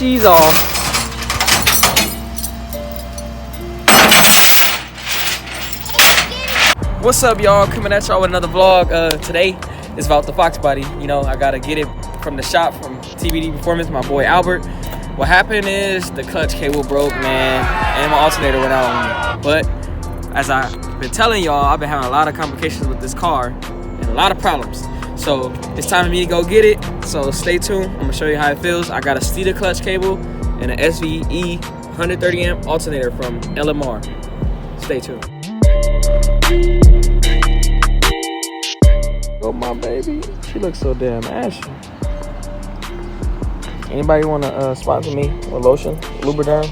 she's off. What's up, y'all? Coming at y'all with another vlog. Today is about the Foxbody. You know, I gotta get it from the shop from TBD Performance, my boy Albert. What happened is the clutch cable broke, man, and my alternator went out on me. But as I've been telling y'all, I've been having a lot of complications with this car and a lot of problems. So it's time for me to go get it. So stay tuned. I'm gonna show you how it feels. I got a Steeda clutch cable and an SVE 130 amp alternator from LMR. Stay tuned. Oh, my baby. She looks so damn ashy. Anybody want to sponsor me with lotion, Lubriderm?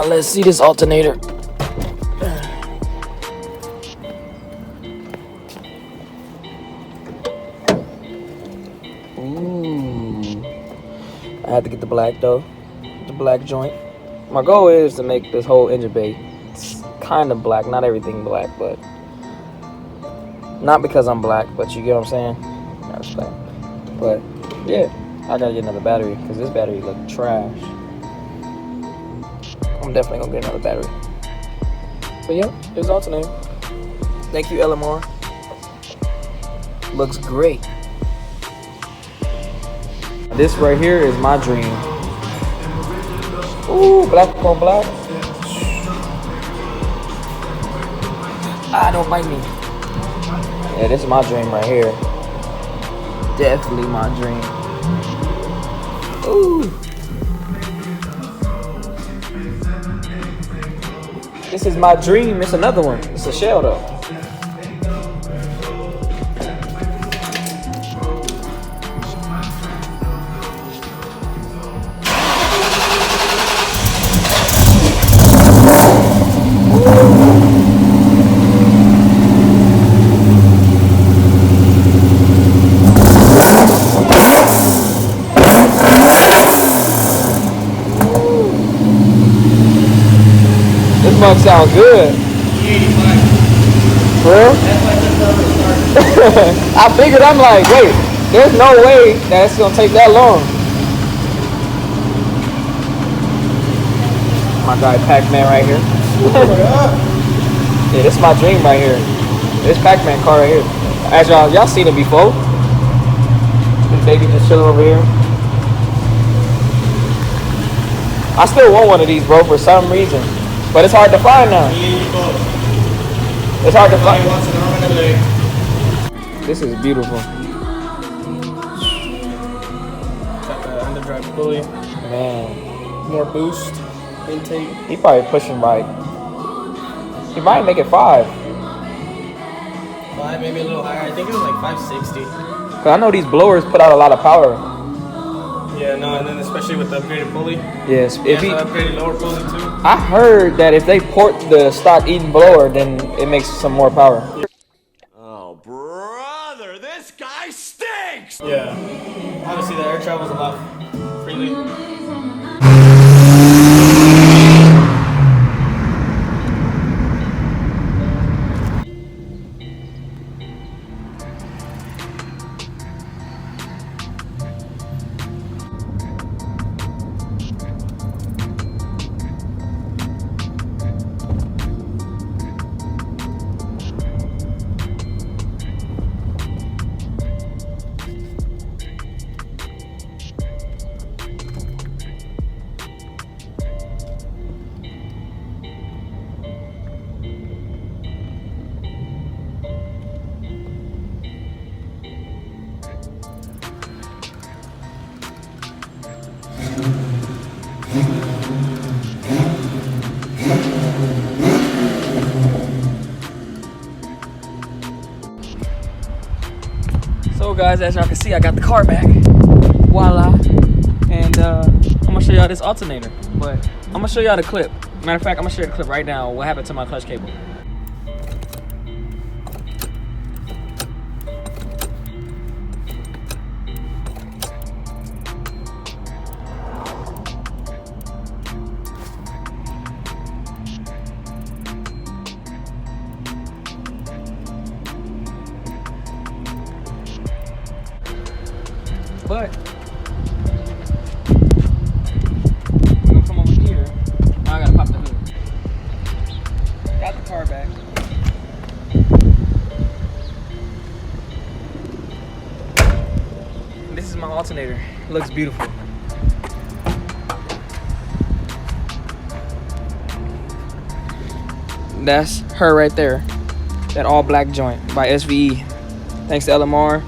Let's see this alternator. Ooh. I had to get the black though, the black joint. My goal is to make this whole engine bay kind of black, not everything black, but not because I'm black, but you get what I'm saying? That's black. But yeah, I gotta get another battery because this battery look trash. I'm definitely gonna get another battery. But yeah, there's alternator. Thank you, LMR. Looks great. This right here is my dream. Ooh, black on black. Ah, don't bite me. Yeah, this is my dream right here. Definitely my dream. Ooh. This is my dream. It's another one. It's a shell though. This mug sounds good. For real? I figured, I'm like, wait, there's no way that it's gonna take that long. My guy Pac-Man right here. Yeah, this is my dream right here. This Pac-Man car right here. As y'all seen it before. This baby just chilling over here. I still want one of these, bro, for some reason. But it's hard to find now. It's hard to find. This is beautiful. Got the underdrive pulley. Man. More boost. Intake. He probably pushing like. He might make it 5. 5, maybe a little higher. I think it was like 560. Cause I know these blowers put out a lot of power. Yeah, no, and then especially with the upgraded pulley. Yes, if he upgraded lower pulley too. I heard that if they port the stock Eden blower, then it makes some more power. Oh, brother, this guy stinks! Yeah, obviously the air travels a lot freely. So guys, as y'all can see, I got the car back. Voila. And I'm gonna show y'all this alternator. But I'm gonna show y'all the clip. Matter of fact, I'm gonna show you the clip right now. What happened to my clutch cable? but we're gonna come over here. Now I gotta pop the hood. Got the car back. This is my alternator. It looks beautiful. That's her right there. That all black joint by SVE. Thanks to LMR.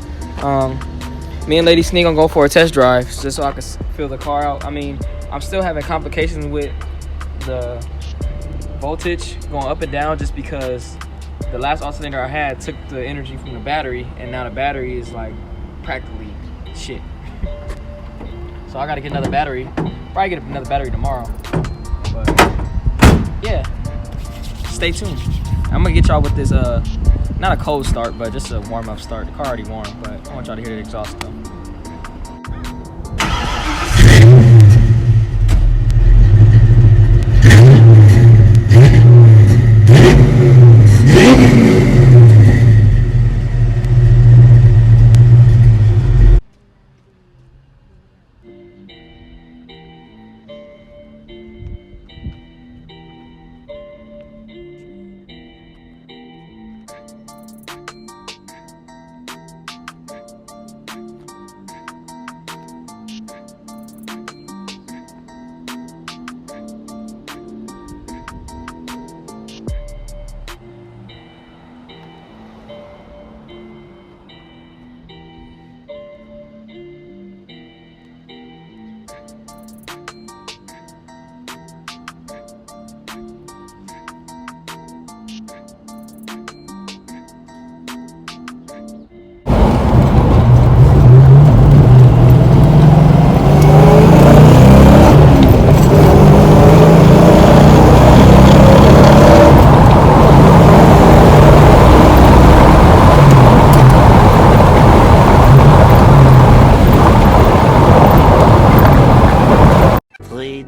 Me and Lady Sneak gonna go for a test drive just so I can feel the car out. I mean, I'm still having complications with the voltage going up and down just because the last alternator I had took the energy from the battery, and now the battery is like practically shit. So I gotta get another battery. Probably get another battery tomorrow. But yeah, stay tuned. I'm gonna get y'all with this not a cold start, but just a warm-up start. The car already warm, but I want y'all to hear the exhaust though.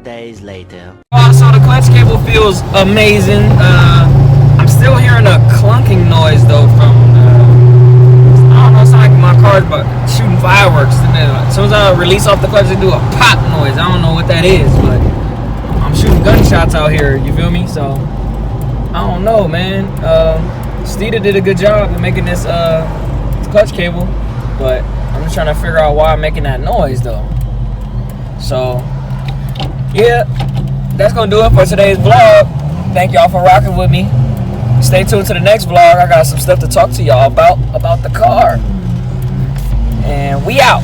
Days later. So the clutch cable feels amazing. I'm still hearing a clunking noise though from I don't know, it's like my car's but shooting fireworks, and then as soon as I release off the clutch they do a pop noise. I don't know what that is, but I'm shooting gunshots out here, you feel me? So I don't know, man. Steeda did a good job of making this clutch cable, but I'm just trying to figure out why I'm making that noise though. So yeah, that's gonna do it for today's vlog. Thank y'all for rocking with me. Stay tuned to the next vlog. I got some stuff to talk to y'all about the car. And we out.